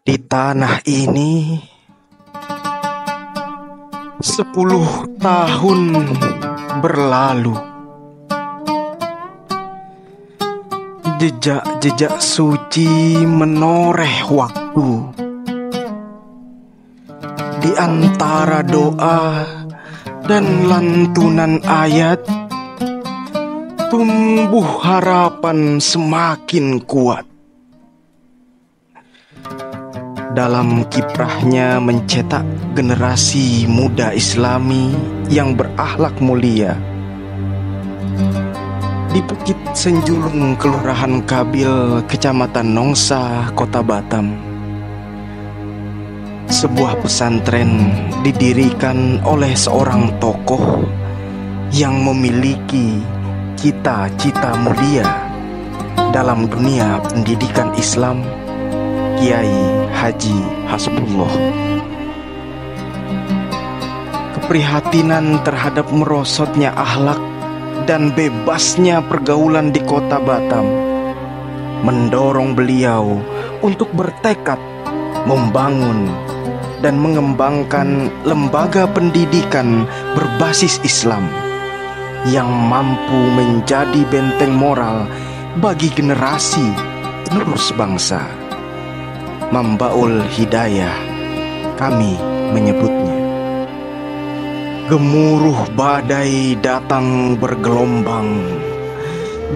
Di tanah ini 10 tahun berlalu. Jejak-jejak suci menoreh waktu. Di antara doa dan lantunan ayat, tumbuh harapan semakin kuat. Dalam kiprahnya mencetak generasi muda Islami yang berakhlak mulia. Di Bukit Senjulung, Kelurahan Kabil, Kecamatan Nongsa, Kota Batam, sebuah pesantren didirikan oleh seorang tokoh yang memiliki cita-cita mulia dalam dunia pendidikan Islam, Kiai Haji Hasbullah. Keprihatinan terhadap merosotnya akhlak dan bebasnya pergaulan di Kota Batam mendorong beliau untuk bertekad membangun dan mengembangkan lembaga pendidikan berbasis Islam yang mampu menjadi benteng moral bagi generasi penerus bangsa. Mambaul Hidayah kami menyebutnya. Gemuruh badai datang bergelombang,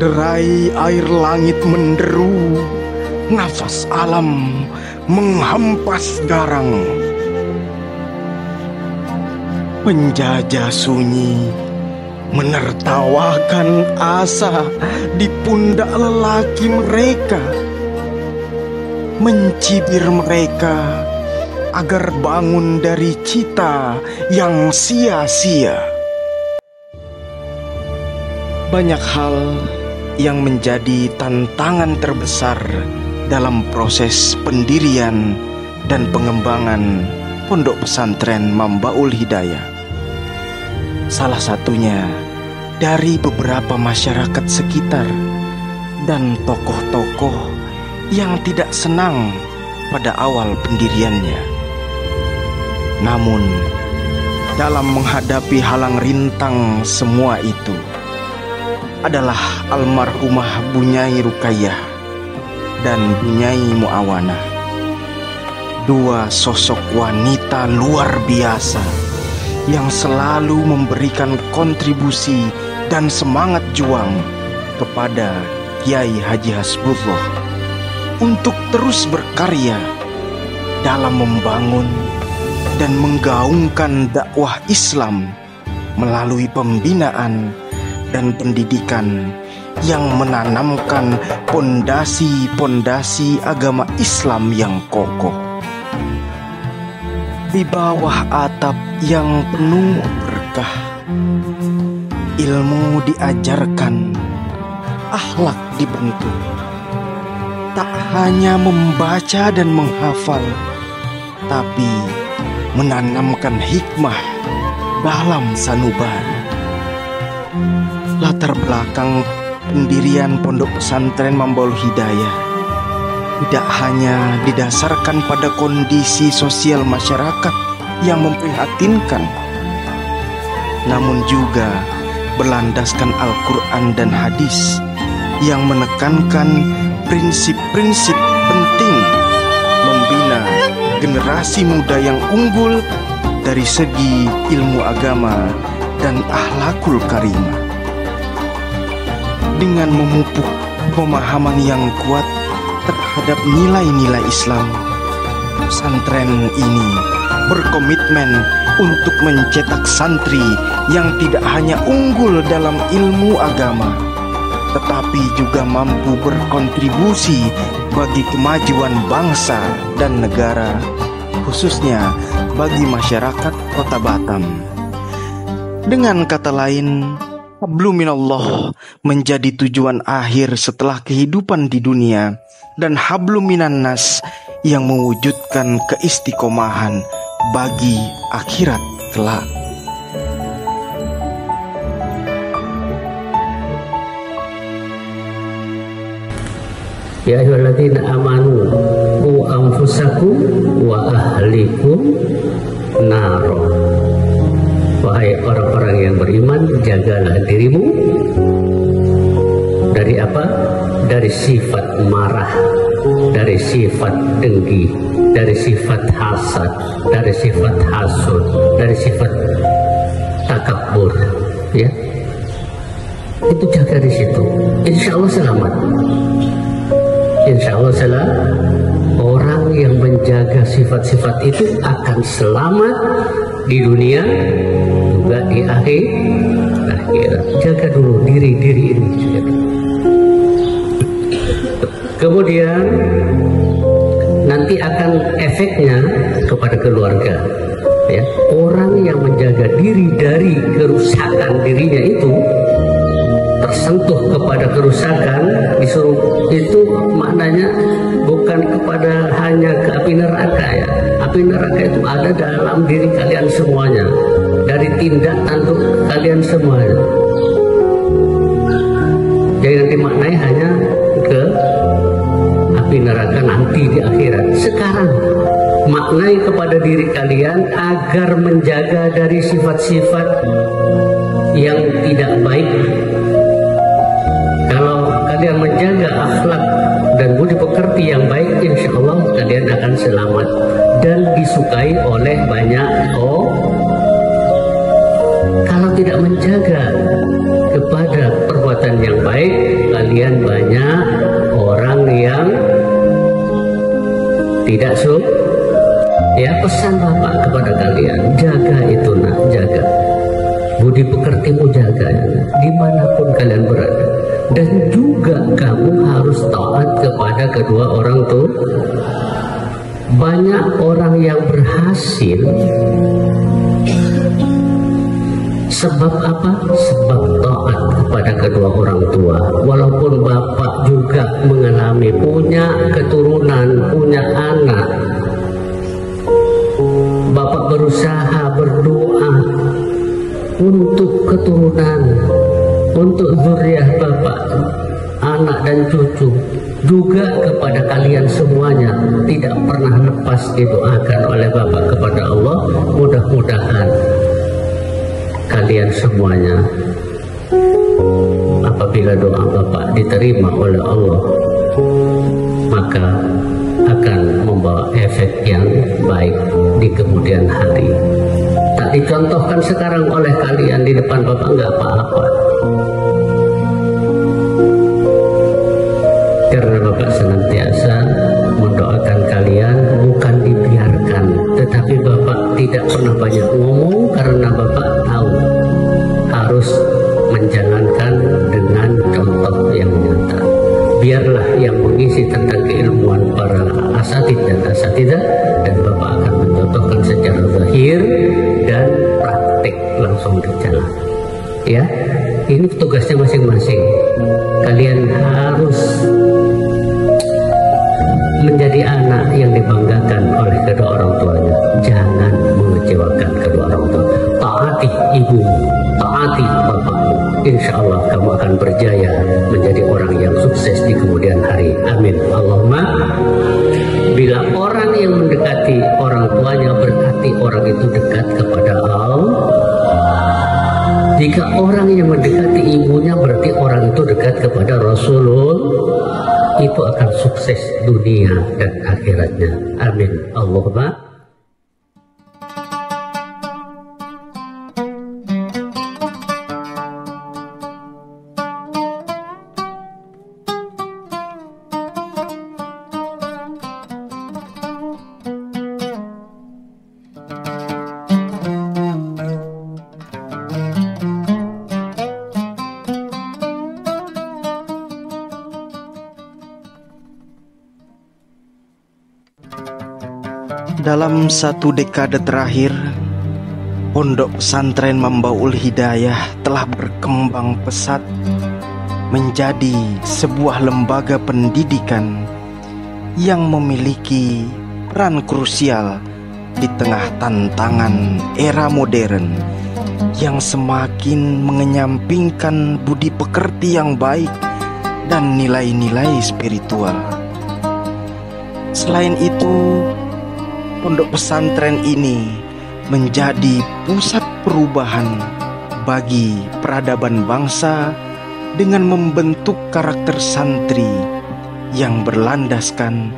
derai air langit menderu, nafas alam menghampas garang. Penjajah sunyi menertawakan asa di pundak lelaki mereka, mencibir mereka agar bangun dari cita yang sia-sia. Banyak hal yang menjadi tantangan terbesar dalam proses pendirian dan pengembangan Pondok Pesantren Mambaul Hidayah. Salah satunya dari beberapa masyarakat sekitar dan tokoh-tokoh yang tidak senang pada awal pendiriannya. Namun, dalam menghadapi halang rintang semua itu adalah almarhumah Bunyai Ruqayyah dan Bunyai Muawanah, dua sosok wanita luar biasa yang selalu memberikan kontribusi dan semangat juang kepada Kiai Haji Hasbullah untuk terus berkarya dalam membangun dan menggaungkan dakwah Islam melalui pembinaan dan pendidikan yang menanamkan pondasi-pondasi agama Islam yang kokoh. Di bawah atap yang penuh berkah, ilmu diajarkan, akhlak dibentuk. Tak hanya membaca dan menghafal, tapi menanamkan hikmah dalam sanubari. Latar belakang pendirian Pondok Pesantren Mambaul Hidayah tidak hanya didasarkan pada kondisi sosial masyarakat yang memprihatinkan, namun juga berlandaskan Al-Quran dan hadis yang menekankan prinsip-prinsip penting membina generasi muda yang unggul dari segi ilmu agama dan akhlakul karimah. Dengan memupuk pemahaman yang kuat terhadap nilai-nilai Islam, pesantren ini berkomitmen untuk mencetak santri yang tidak hanya unggul dalam ilmu agama, tetapi juga mampu berkontribusi bagi kemajuan bangsa dan negara, khususnya bagi masyarakat Kota Batam. Dengan kata lain, hablum minallah menjadi tujuan akhir setelah kehidupan di dunia, dan hablum minan nas yang mewujudkan keistiqomahan bagi akhirat kelak. Ya ayyuhalladzina amanu qu anfusakum dari sifat dengki, dari sifat hasad, dari sifat hasud, dari sifat takabur, ya. Itu jaga di situ. Insya Allah selamat. Insya Allah selamat. Orang yang menjaga sifat-sifat itu akan selamat di dunia juga di akhirat. Jaga dulu diri ini. Kemudian nanti akan efeknya kepada keluarga. Ya, orang yang menjaga diri dari kerusakan dirinya itu tersentuh kepada kerusakan, disuruh itu maknanya bukan kepada hanya ke api neraka ya. Api neraka itu ada dalam diri kalian semuanya, dari tindak tanduk kalian semuanya. Jadi nanti maknanya hanya ke api neraka nanti di akhirat. Sekarang maknai kepada diri kalian agar menjaga dari sifat-sifat yang tidak baik. Kalau kalian menjaga akhlak dan budi pekerti yang baik, insya Allah kalian akan selamat dan disukai oleh banyak orang. Kalau tidak menjaga kepada perbuatan yang baik, kalian banyak orang yang tidak suka. Ya, pesan Bapak kepada kalian, jaga itu nak, jaga budi pekertimu, jaga ya, dimanapun kalian berada. Dan juga kamu harus taat kepada kedua orang tua. Banyak orang yang berhasil sebab apa? Sebab taat kepada kedua orang tua. Walaupun bapak juga mengalami punya keturunan, punya anak, bapak berusaha berdoa untuk keturunan, untuk zuriat bapak, anak dan cucu, juga kepada kalian semuanya, tidak pernah lepas didoakan oleh bapak kepada Allah. Mudah-mudahan kalian semuanya, apabila doa bapak diterima oleh Allah, maka akan membawa efek yang baik di kemudian hari. Tak dicontohkan sekarang oleh kalian di depan bapak nggak apa-apa, karena bapak senantiasa mendoakan kalian, bukan dibiarkan. Tetapi bapak tidak pernah banyak ngomong karena bapak tahu harus menjalankan dengan contoh yang nyata. Biarlah yang mengisi tentang keilmuan para asatid dan asatidah, dan bapak akan mencontohkan secara zahir dan praktik langsung berjalan. Ya, ini tugasnya masing-masing. Kalian harus menjadi anak yang dibanggakan oleh kedua orang tuanya. Jangan mengecewakan kedua orang tua. Taati ibumu, taati bapakmu. Insya Allah kamu akan berjaya menjadi orang yang sukses di kemudian hari. Amin. Allahumma. Bila orang yang mendekati orang tuanya, berarti orang itu dekat kepada Allah. Jika orang yang mendekati ibunya, berarti orang itu dekat kepada Rasulullah. Itu akan sukses dunia dan akhiratnya. Amin. Allahumma. Dalam satu dekade terakhir, Pondok Pesantren Mambaul Hidayah telah berkembang pesat menjadi sebuah lembaga pendidikan yang memiliki peran krusial di tengah tantangan era modern yang semakin mengenyampingkan budi pekerti yang baik dan nilai-nilai spiritual. Selain itu, pondok pesantren ini menjadi pusat perubahan bagi peradaban bangsa dengan membentuk karakter santri yang berlandaskan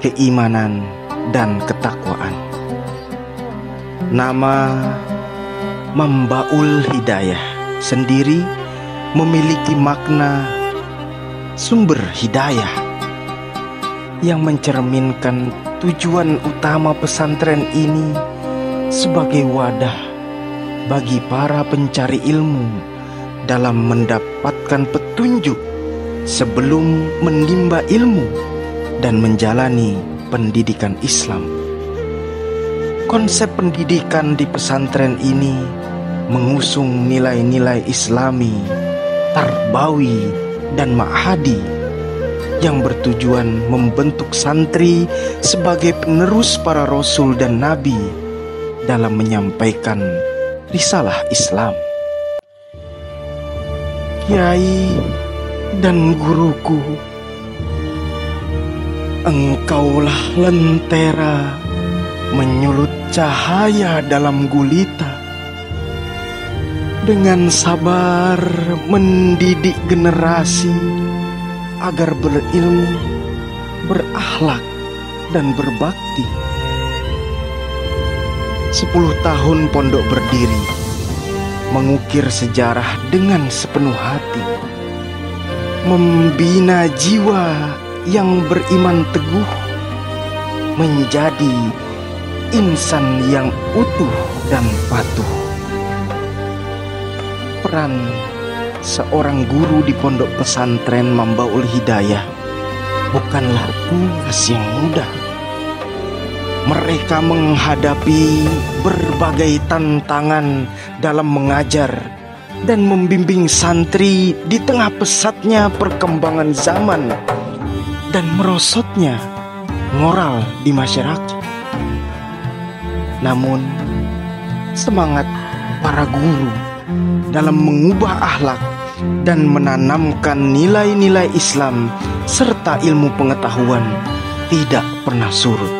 keimanan, dan ketakwaan. Nama Mambaul Hidayah sendiri memiliki makna sumber hidayah yang mencerminkan tujuan utama pesantren ini sebagai wadah bagi para pencari ilmu dalam mendapatkan petunjuk sebelum menimba ilmu dan menjalani pendidikan Islam. Konsep pendidikan di pesantren ini mengusung nilai-nilai Islami, tarbawi, dan ma'hadi yang bertujuan membentuk santri sebagai penerus para rasul dan nabi dalam menyampaikan risalah Islam. Kiai dan guruku, engkaulah lentera menyulut cahaya dalam gulita, dengan sabar mendidik generasi agar berilmu, berakhlak, dan berbakti. 10 tahun pondok berdiri, mengukir sejarah dengan sepenuh hati, membina jiwa yang beriman teguh menjadi insan yang utuh dan patuh. Peran seorang guru di pondok pesantren Mambaul Hidayah bukanlah tugas yang mudah. Mereka menghadapi berbagai tantangan dalam mengajar dan membimbing santri di tengah pesatnya perkembangan zaman dan merosotnya moral di masyarakat. Namun, semangat para guru dalam mengubah akhlak dan menanamkan nilai-nilai Islam serta ilmu pengetahuan tidak pernah surut.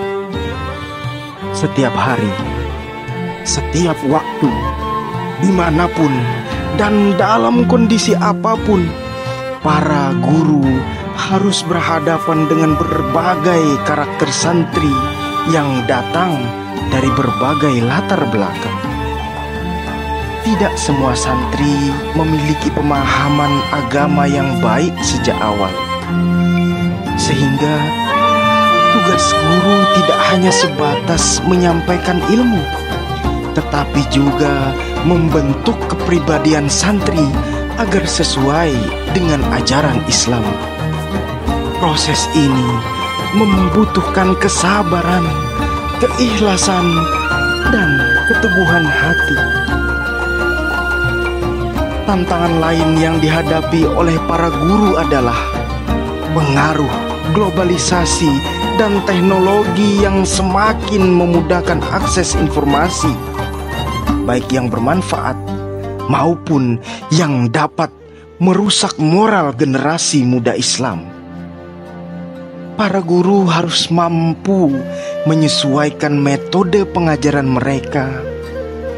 Setiap hari, setiap waktu, dimanapun dan dalam kondisi apapun, para guru harus berhadapan dengan berbagai karakter santri yang datang dari berbagai latar belakang. Tidak semua santri memiliki pemahaman agama yang baik sejak awal, sehingga tugas guru tidak hanya sebatas menyampaikan ilmu, tetapi juga membentuk kepribadian santri agar sesuai dengan ajaran Islam. Proses ini membutuhkan kesabaran, keikhlasan, dan keteguhan hati. Tantangan lain yang dihadapi oleh para guru adalah pengaruh globalisasi dan teknologi yang semakin memudahkan akses informasi, baik yang bermanfaat maupun yang dapat merusak moral generasi muda Islam. Para guru harus mampu menyesuaikan metode pengajaran mereka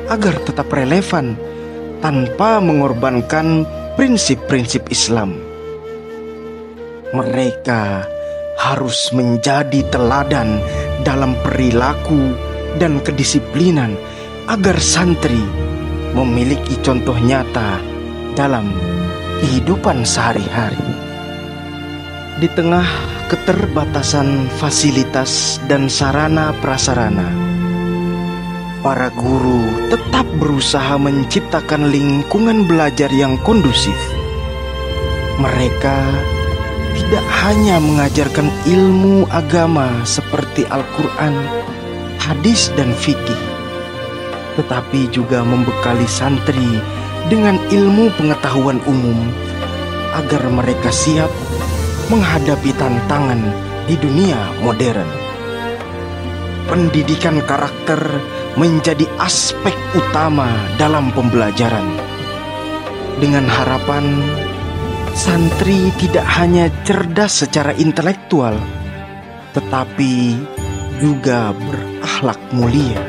agar tetap relevan tanpa mengorbankan prinsip-prinsip Islam. Mereka harus menjadi teladan dalam perilaku dan kedisiplinan agar santri memiliki contoh nyata dalam kehidupan sehari-hari. Di tengah keterbatasan fasilitas dan sarana prasarana, para guru tetap berusaha menciptakan lingkungan belajar yang kondusif. Mereka tidak hanya mengajarkan ilmu agama seperti Al-Quran, hadis, dan fikih, tetapi juga membekali santri dengan ilmu pengetahuan umum agar mereka siap menghadapi tantangan di dunia modern. Pendidikan karakter menjadi aspek utama dalam pembelajaran, dengan harapan santri tidak hanya cerdas secara intelektual, tetapi juga berakhlak mulia.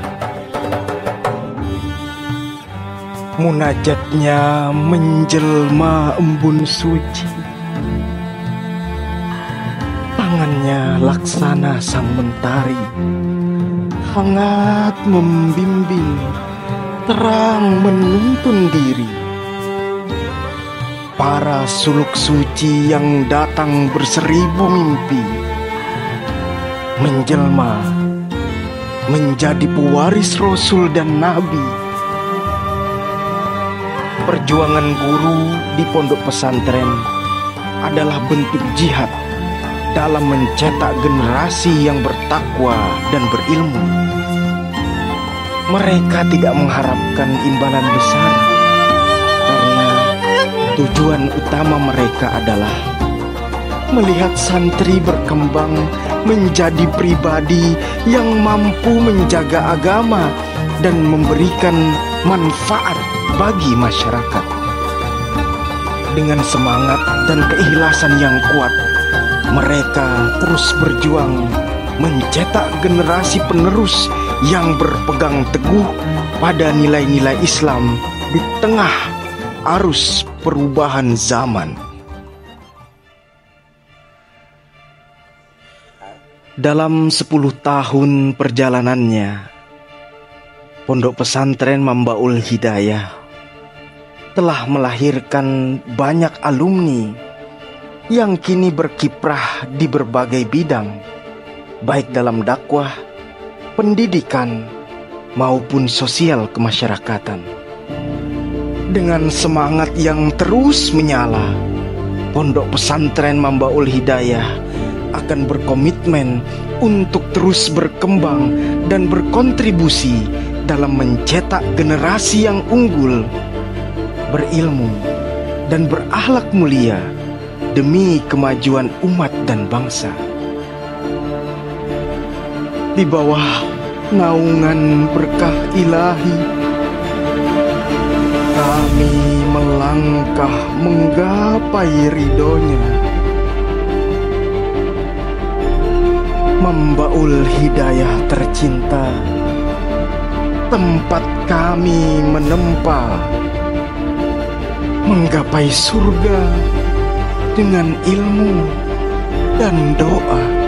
Munajatnya menjelma embun suci, tangannya laksana sang mentari, hangat membimbing, terang menuntun diri. Para suluk suci yang datang berseribu mimpi, menjelma menjadi pewaris Rasul dan Nabi. Perjuangan guru di pondok pesantren adalah bentuk jihad dalam mencetak generasi yang bertakwa dan berilmu. Mereka tidak mengharapkan imbalan besar, karena tujuan utama mereka adalah melihat santri berkembang menjadi pribadi yang mampu menjaga agama dan memberikan manfaat bagi masyarakat. Dengan semangat dan keikhlasan yang kuat, mereka terus berjuang mencetak generasi penerus yang berpegang teguh pada nilai-nilai Islam di tengah arus perubahan zaman. Dalam 10 tahun perjalanannya, Pondok Pesantren Mambaul Hidayah telah melahirkan banyak alumni yang kini berkiprah di berbagai bidang, baik dalam dakwah, pendidikan, maupun sosial kemasyarakatan. Dengan semangat yang terus menyala, Pondok Pesantren Mambaul Hidayah akan berkomitmen untuk terus berkembang dan berkontribusi dalam mencetak generasi yang unggul, berilmu, dan berakhlak mulia demi kemajuan umat dan bangsa. Di bawah naungan berkah ilahi, kami melangkah menggapai ridhonya. Mambaul Hidayah tercinta, tempat kami menempa, menggapai surga dengan ilmu dan doa.